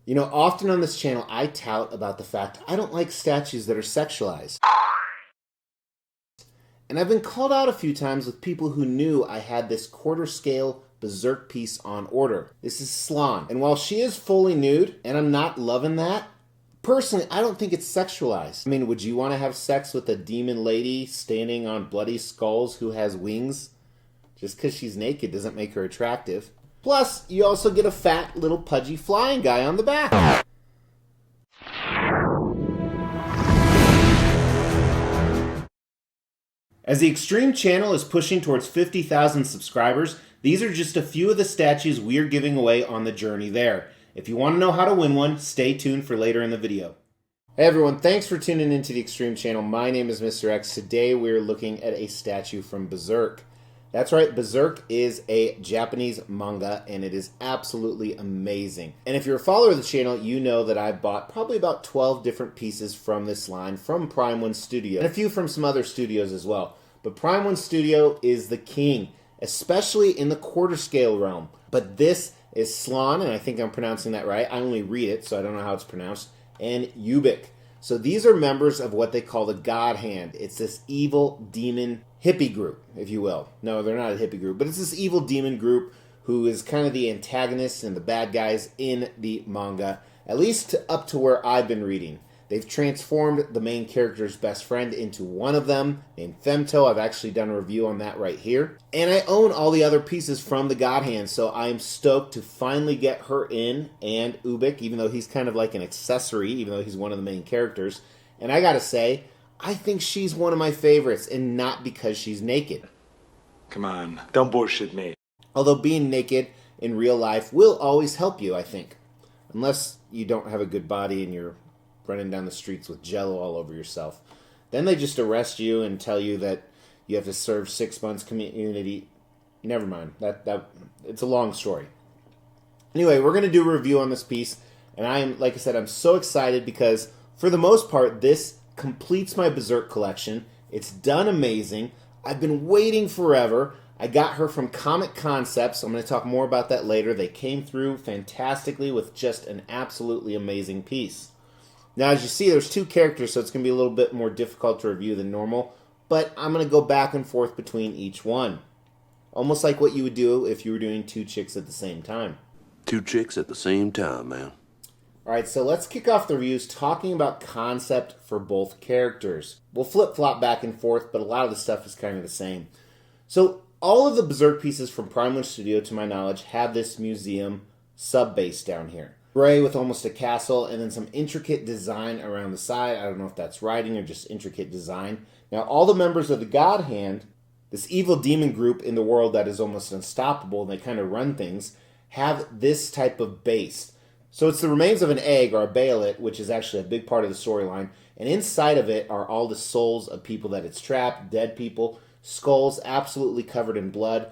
You know, often on this channel, I tout about the fact I don't like statues that are sexualized. And I've been called out a few times with people who knew I had this quarter scale Berserk piece on order. This is Slan. And while she is fully nude, and I'm not loving that, personally, I don't think it's sexualized. I mean, would you want to have sex with a demon lady standing on bloody skulls who has wings? Just because she's naked doesn't make her attractive. Plus, you also get a fat little pudgy flying guy on the back. As the Xtreme channel is pushing towards 50,000 subscribers, these are just a few of the statues we are giving away on the journey there. If you want to know how to win one, stay tuned for later in the video. Hey everyone, thanks for tuning into the Xtreme channel. My name is Mr. X. Today we're looking at a statue from Berserk. That's right, Berserk is a Japanese manga, and it is absolutely amazing. And if you're a follower of the channel, you know that I bought probably about 12 different pieces from this line from Prime One Studio, and a few from some other studios as well. But Prime One Studio is the king, especially in the quarter scale realm. But this is Slan, and I think I'm pronouncing that right. I only read it, so I don't know how it's pronounced, and Ubik. So these are members of what they call the God Hand. It's this evil demon hippie group, if you will. No, they're not a hippie group, but it's this evil demon group who is kind of the antagonists and the bad guys in the manga, at least up to where I've been reading. They've transformed the main character's best friend into one of them, named Femto. I've actually done a review on that right here. And I own all the other pieces from the God Hand, so I'm stoked to finally get her in, and Ubik, even though he's kind of like an accessory, even though he's one of the main characters. And I gotta say, I think she's one of my favorites, and not because she's naked. Come on, don't bullshit me. Although being naked in real life will always help you, I think. Unless you don't have a good body and you're running down the streets with jello all over yourself. Then they just arrest you and tell you that you have to serve 6 months community. Never mind. It's a long story. Anyway, we're going to do a review on this piece, and like I said, I'm so excited because for the most part, this completes my Berserk collection. It's done amazing. I've been waiting forever. I got her from Comic Concepts. I'm going to talk more about that later. They came through fantastically with just an absolutely amazing piece. Now, as you see, there's two characters, so it's going to be a little bit more difficult to review than normal, but I'm going to go back and forth between each one. Almost like what you would do if you were doing two chicks at the same time. Two chicks at the same time, man. Alright, so let's kick off the reviews talking about concept for both characters. We'll flip-flop back and forth, but a lot of the stuff is kind of the same. So, all of the Berserk pieces from Prime One Studio, to my knowledge, have this museum sub-base down here. Gray with almost a castle, and then some intricate design around the side. I don't know if that's writing or just intricate design. Now, all the members of the God Hand, this evil demon group in the world that is almost unstoppable, and they kind of run things, have this type of base. So it's the remains of an egg, or a bayolet, which is actually a big part of the storyline, and inside of it are all the souls of people that it's trapped, dead people, skulls absolutely covered in blood.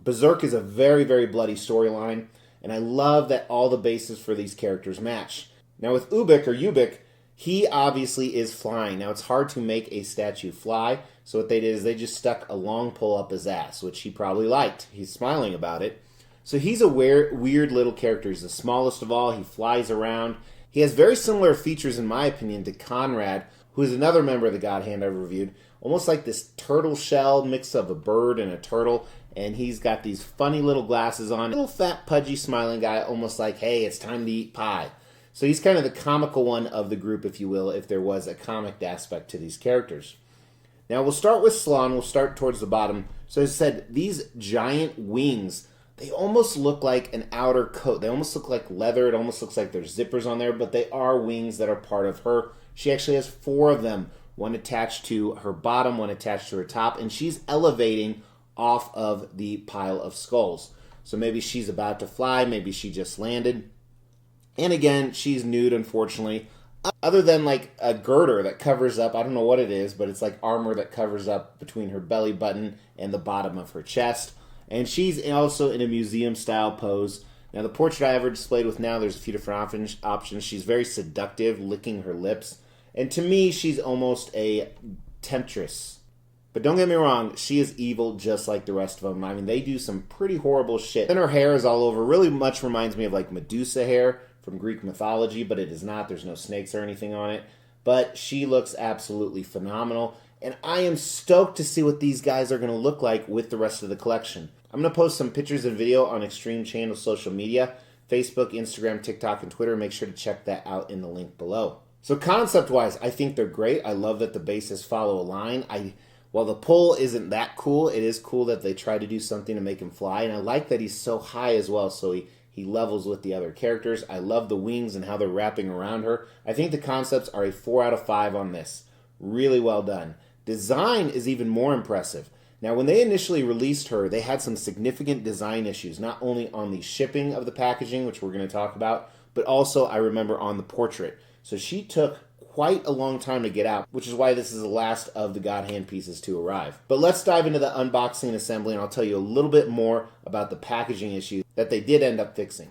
Berserk is a very, very bloody storyline, and I love that all the bases for these characters match. Now with Ubik, he obviously is flying. Now it's hard to make a statue fly, so what they did is they just stuck a long pole up his ass, which he probably liked. He's smiling about it. So he's a weird little character. He's the smallest of all. He flies around. He has very similar features, in my opinion, to Conrad, who is another member of the God Hand I've reviewed. Almost like this turtle shell mix of a bird and a turtle. And he's got these funny little glasses on. A little fat, pudgy, smiling guy, almost like, hey, it's time to eat pie. So he's kind of the comical one of the group, if you will, if there was a comic aspect to these characters. Now, we'll start with Slan. We'll start towards the bottom. So as I said, these giant wings, they almost look like an outer coat. They almost look like leather. It almost looks like there's zippers on there, but they are wings that are part of her. She actually has 4 of them, one attached to her bottom, one attached to her top, and she's elevating off of the pile of skulls. So maybe she's about to fly, maybe she just landed. And again, she's nude, unfortunately. Other than like a girder that covers up, I don't know what it is, but it's like armor that covers up between her belly button and the bottom of her chest. And she's also in a museum-style pose. Now, the portrait I ever displayed with now, there's a few different options. She's very seductive, licking her lips. And to me, she's almost a temptress. But don't get me wrong, she is evil just like the rest of them. I mean, they do some pretty horrible shit. And her hair is all over. Really much reminds me of like Medusa hair from Greek mythology, but it is not. There's no snakes or anything on it. But she looks absolutely phenomenal. And I am stoked to see what these guys are going to look like with the rest of the collection. I'm going to post some pictures and video on Xtreme channel social media, Facebook, Instagram, TikTok, and Twitter. Make sure to check that out in the link below. So concept-wise, I think they're great. I love that the bases follow a line. While the pull isn't that cool, it is cool that they try to do something to make him fly. And I like that he's so high as well, so he levels with the other characters. I love the wings and how they're wrapping around her. I think the concepts are a 4 out of 5 on this. Really well done. Design is even more impressive. Now, when they initially released her, they had some significant design issues, not only on the shipping of the packaging, which we're going to talk about, but also, I remember, on the portrait. So she took quite a long time to get out, which is why this is the last of the God Hand pieces to arrive. But let's dive into the unboxing and assembly, and I'll tell you a little bit more about the packaging issue that they did end up fixing.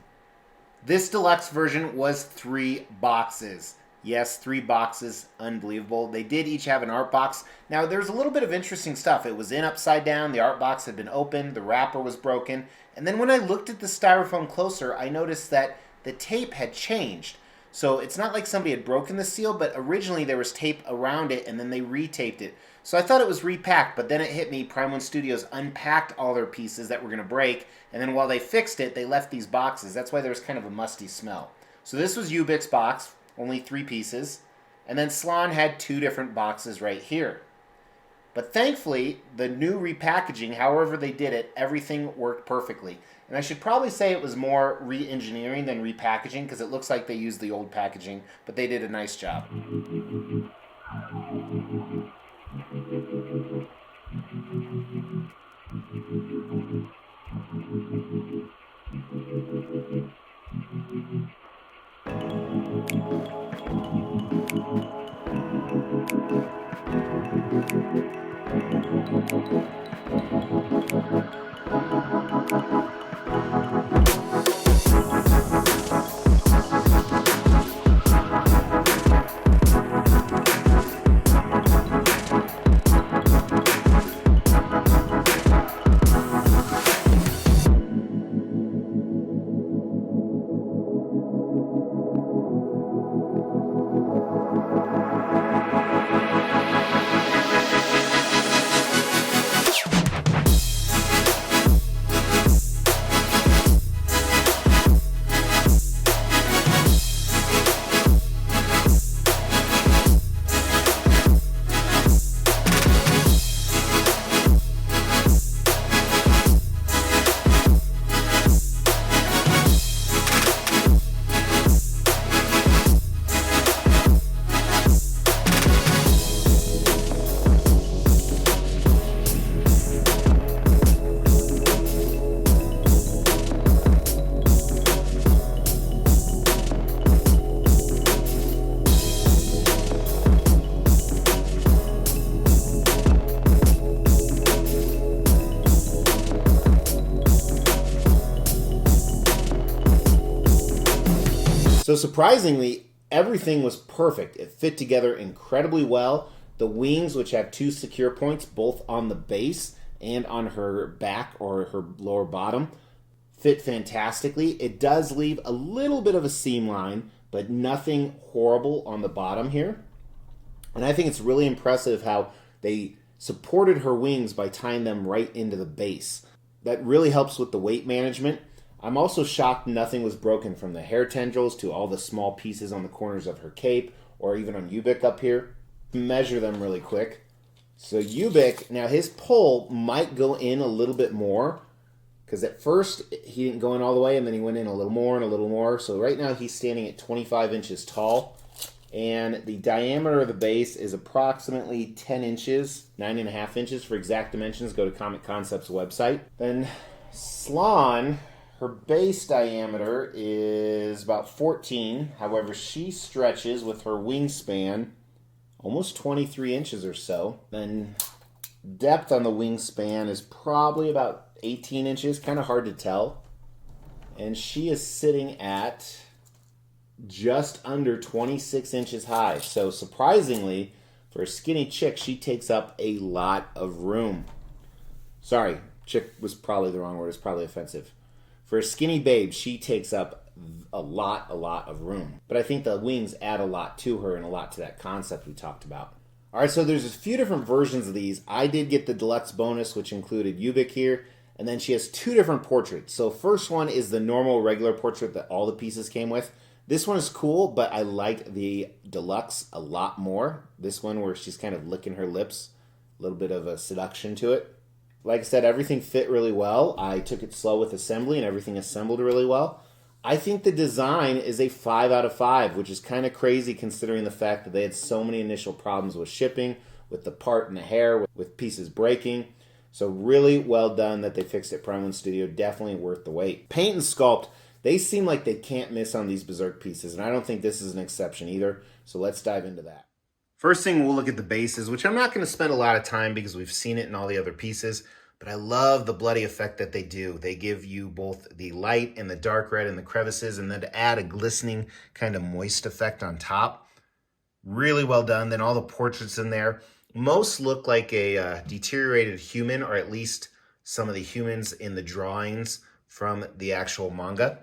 This deluxe version was 3 boxes. Yes, 3 boxes. Unbelievable. They did each have an art box. Now, there's a little bit of interesting stuff. It was in upside down. The art box had been opened. The wrapper was broken. And then when I looked at the styrofoam closer, I noticed that the tape had changed. So it's not like somebody had broken the seal, but originally there was tape around it, and then they retaped it. So I thought it was repacked, but then it hit me. Prime 1 Studios unpacked all their pieces that were going to break, and then while they fixed it, they left these boxes. That's why there was kind of a musty smell. So this was Ubik's box. Only 3 pieces. And then Slan had 2 different boxes right here. But thankfully, the new repackaging, however they did it, everything worked perfectly. And I should probably say it was more re-engineering than repackaging, because it looks like they used the old packaging, but they did a nice job. So surprisingly, everything was perfect. It fit together incredibly well. The wings, which have 2 secure points, both on the base and on her back or her lower bottom, fit fantastically. It does leave a little bit of a seam line, but nothing horrible on the bottom here. And I think it's really impressive how they supported her wings by tying them right into the base. That really helps with the weight management. I'm also shocked nothing was broken, from the hair tendrils to all the small pieces on the corners of her cape, or even on Ubik up here. Measure them really quick. So Ubik, now his pull might go in a little bit more, because at first he didn't go in all the way, and then he went in a little more and a little more. So right now he's standing at 25 inches tall, and the diameter of the base is approximately 10 inches, 9.5 inches for exact dimensions. Go to Comic Concepts website. Then Slan, her base diameter is about 14. However, she stretches with her wingspan almost 23 inches or so. Then depth on the wingspan is probably about 18 inches, kind of hard to tell. And she is sitting at just under 26 inches high. So surprisingly, for a skinny chick, she takes up a lot of room. Sorry, chick was probably the wrong word. It's probably offensive. For a skinny babe, she takes up a lot of room. But I think the wings add a lot to her and a lot to that concept we talked about. All right, so there's a few different versions of these. I did get the deluxe bonus, which included Ubik here, and then she has two different portraits. So first one is the normal regular portrait that all the pieces came with. This one is cool, but I like the deluxe a lot more. This one where she's kind of licking her lips, a little bit of a seduction to it. Like I said, everything fit really well. I took it slow with assembly and everything assembled really well. I think the design is a 5 out of 5, which is kind of crazy considering the fact that they had so many initial problems with shipping, with the part and the hair, with pieces breaking. So really well done that they fixed it. Prime One Studio, definitely worth the wait. Paint and sculpt, they seem like they can't miss on these Berserk pieces, and I don't think this is an exception either. So let's dive into that. First thing, we'll look at the bases, which I'm not going to spend a lot of time because we've seen it in all the other pieces. But I love the bloody effect that they do. They give you both the light and the dark red in the crevices, and then to add a glistening kind of moist effect on top. Really well done. Then all the portraits in there. Most look like a deteriorated human, or at least some of the humans in the drawings from the actual manga.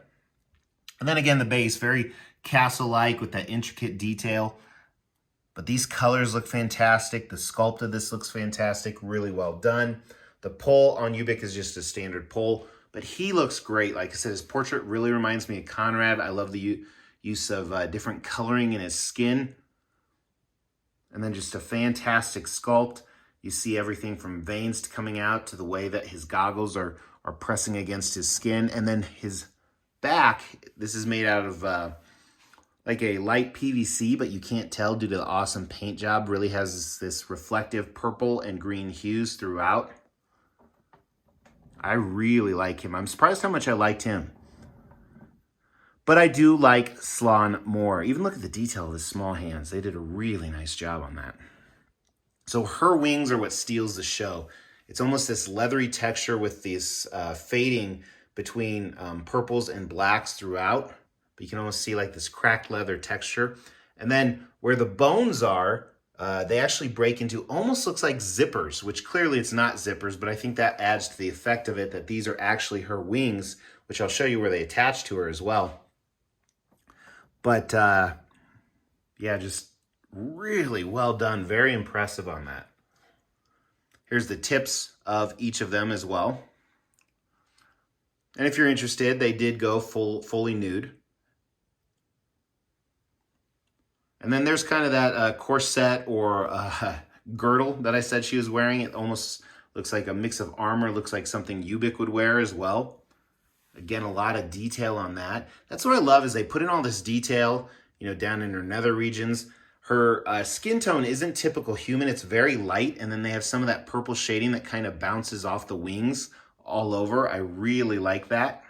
And then again, the base, very castle-like with that intricate detail. But these colors look fantastic. The sculpt of this looks fantastic. Really well done. The pole on Ubik is just a standard pole, but he looks great. Like I said, his portrait really reminds me of Conrad. I love the use of different coloring in his skin. And then just a fantastic sculpt. You see everything from veins coming out to the way that his goggles are pressing against his skin. And then his back, this is made out of like a light PVC, but you can't tell due to the awesome paint job. Really has this reflective purple and green hues throughout. I really like him. I'm surprised how much I liked him. But I do like Slan more. Even look at the detail of his small hands. They did a really nice job on that. So her wings are what steals the show. It's almost this leathery texture with these fading between purples and blacks throughout. But you can almost see like this cracked leather texture. And then where the bones are, they actually break into almost looks like zippers, which clearly it's not zippers, but I think that adds to the effect of it that these are actually her wings, which I'll show you where they attach to her as well. But yeah, just really well done. Very impressive on that. Here's the tips of each of them as well. And if you're interested, they did go fully nude. And then there's kind of that corset or girdle that I said she was wearing. It almost looks like a mix of armor. Looks like something Ubik would wear as well. Again, a lot of detail on that. That's what I love is they put in all this detail, you know, down in her nether regions. Her skin tone isn't typical human. It's very light. And then they have some of that purple shading that kind of bounces off the wings all over. I really like that.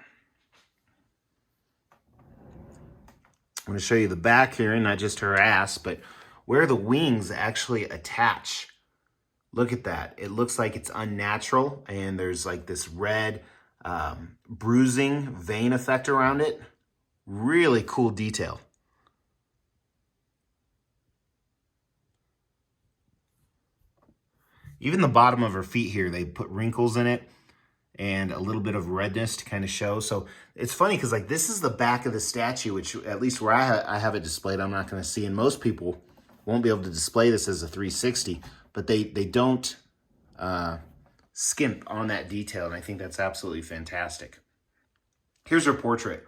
I'm going to show you the back here, and not just her ass, but where the wings actually attach. Look at that. It looks like it's unnatural, and there's like this red bruising vein effect around it. Really cool detail. Even the bottom of her feet here, they put wrinkles in it and a little bit of redness to kind of show. So it's funny because like this is the back of the statue, which at least where I have it displayed, I'm not going to see. And most people won't be able to display this as a 360, but they don't skimp on that detail. And I think that's absolutely fantastic. Here's her portrait.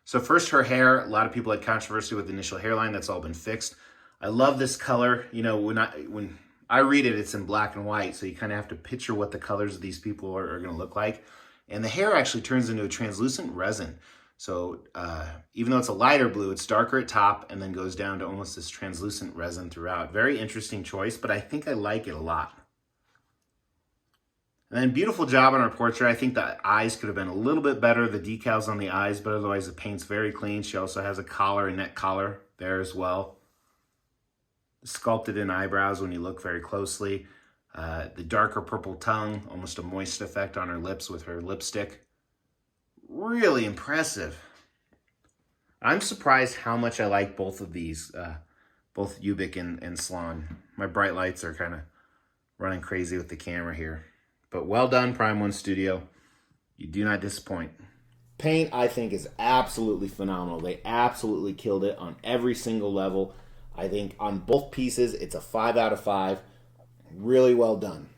So first her hair, a lot of people had controversy with the initial hairline. That's all been fixed. I love this color. You know, when I read it, it's in black and white, so you kind of have to picture what the colors of these people are going to look like. And the hair actually turns into a translucent resin. So even though it's a lighter blue, it's darker at top and then goes down to almost this translucent resin throughout. Very interesting choice, but I think I like it a lot. And then beautiful job on her portrait. I think the eyes could have been a little bit better, the decals on the eyes, but otherwise the paint's very clean. She also has a collar, a neck collar there as well. Sculpted in eyebrows when you look very closely. The darker purple tongue, almost a moist effect on her lips with her lipstick. Really impressive. I'm surprised how much I like both of these, both Ubik and Slan. My bright lights are kind of running crazy with the camera here. But well done, Prime One Studio. You do not disappoint. Paint, I think, is absolutely phenomenal. They absolutely killed it on every single level. I think on both pieces, it's a 5 out of 5. Really well done.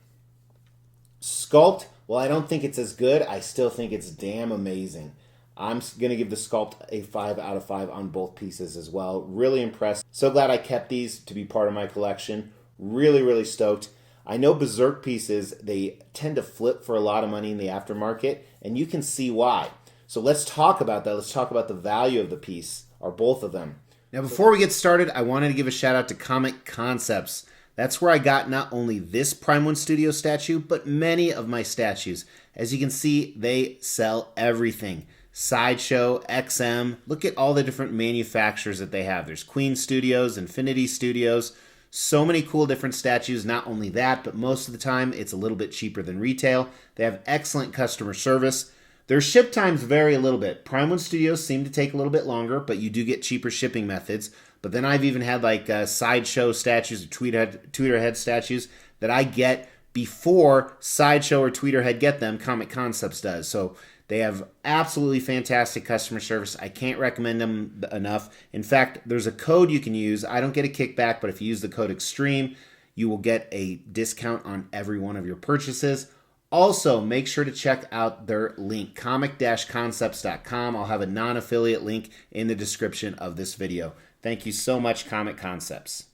Sculpt, well, I don't think it's as good. I still think it's damn amazing. I'm going to give the Sculpt a 5 out of 5 on both pieces as well. Really impressed. So glad I kept these to be part of my collection. Really, really stoked. I know Berserk pieces, they tend to flip for a lot of money in the aftermarket, and you can see why. So let's talk about that. Let's talk about the value of the piece, or both of them. Now, before we get started, I wanted to give a shout out to Comic Concepts. That's where I got not only this Prime 1 Studio statue, but many of my statues. As you can see, they sell everything. Sideshow, XM, look at all the different manufacturers that they have. There's Queen Studios, Infinity Studios, so many cool different statues. Not only that, but most of the time it's a little bit cheaper than retail. They have excellent customer service. Their ship times vary a little bit. Prime 1 Studios seem to take a little bit longer, but you do get cheaper shipping methods. But then I've even had like Sideshow statues or Tweeterhead statues that I get before Sideshow or Tweeterhead get them. Comic Concepts does. So they have absolutely fantastic customer service. I can't recommend them enough. In fact, there's a code you can use. I don't get a kickback, but if you use the code Xtreme, you will get a discount on every one of your purchases. Also, make sure to check out their link, comic-concepts.com. I'll have a non-affiliate link in the description of this video. Thank you so much, Comic Concepts.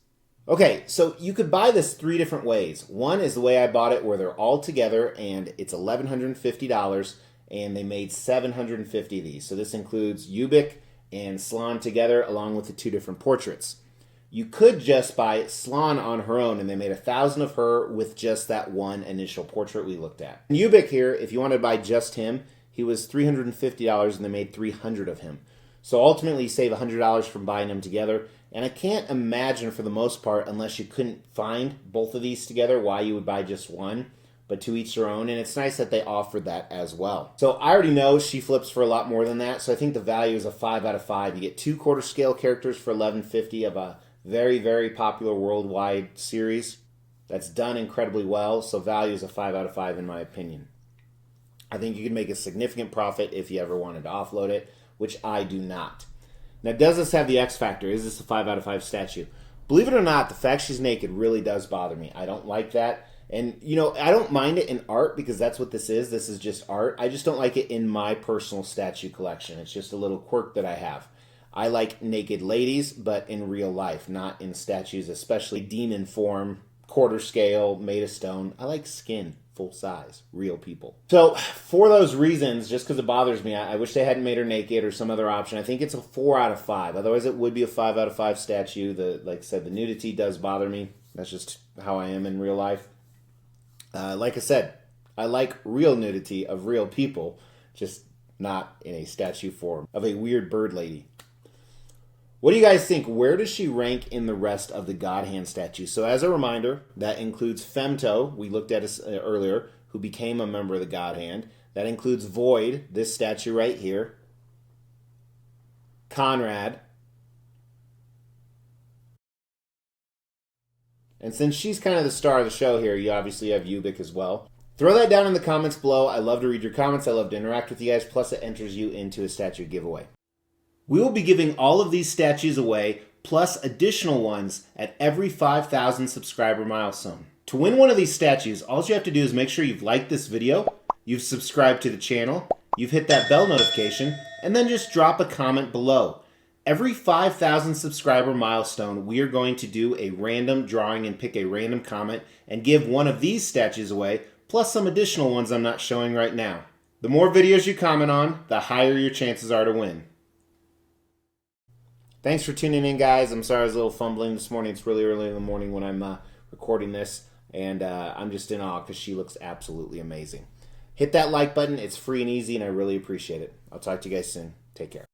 Okay, so you could buy this 3 different ways. One is the way I bought it, where they're all together, and it's $1,150, and they made 750 of these. So this includes Ubik and Slan together, along with the 2 different portraits. You could just buy Slan on her own, and they made 1,000 of her with just that one initial portrait we looked at. Ubik here, if you wanted to buy just him, he was $350, and they made 300 of him. So ultimately, you save $100 from buying them together. And I can't imagine, for the most part, unless you couldn't find both of these together, why you would buy just one. But to each their own, and it's nice that they offered that as well. So I already know she flips for a lot more than that, so I think the value is a 5 out of 5. You get 2 quarter scale characters for $11.50 of a very, very popular worldwide series that's done incredibly well, so value is a 5 out of 5 in my opinion. I think you can make a significant profit if you ever wanted to offload it, which I do not. Now, does this have the X factor? Is this a 5 out of 5 statue? Believe it or not, the fact she's naked really does bother me. I don't like that. And, you know, I don't mind it in art because that's what this is. This is just art. I just don't like it in my personal statue collection. It's just a little quirk that I have. I like naked ladies, but in real life, not in statues, especially demon form, quarter scale, made of stone. I like skin, full size, real people. So for those reasons, just because it bothers me, I wish they hadn't made her naked or some other option. I think it's a 4 out of 5. Otherwise, it would be a 5 out of 5 statue. Like I said, the nudity does bother me. That's just how I am in real life. Like I said, I like real nudity of real people, just not in a statue form of a weird bird lady. What do you guys think? Where does she rank in the rest of the God Hand statues? So as a reminder, that includes Femto, we looked at earlier, who became a member of the God Hand. That includes Void, this statue right here. Conrad. And since she's kind of the star of the show here, you obviously have Ubik as well. Throw that down in the comments below. I love to read your comments. I love to interact with you guys. Plus, it enters you into a statue giveaway. We will be giving all of these statues away, plus additional ones at every 5,000 subscriber milestone. To win one of these statues, all you have to do is make sure you've liked this video, you've subscribed to the channel, you've hit that bell notification, and then just drop a comment below. Every 5,000 subscriber milestone, we are going to do a random drawing and pick a random comment and give one of these statues away, plus some additional ones I'm not showing right now. The more videos you comment on, the higher your chances are to win. Thanks for tuning in, guys. I'm sorry I was a little fumbling this morning. It's really early in the morning when I'm recording this, and I'm just in awe because she looks absolutely amazing. Hit that like button. It's free and easy, and I really appreciate it. I'll talk to you guys soon. Take care.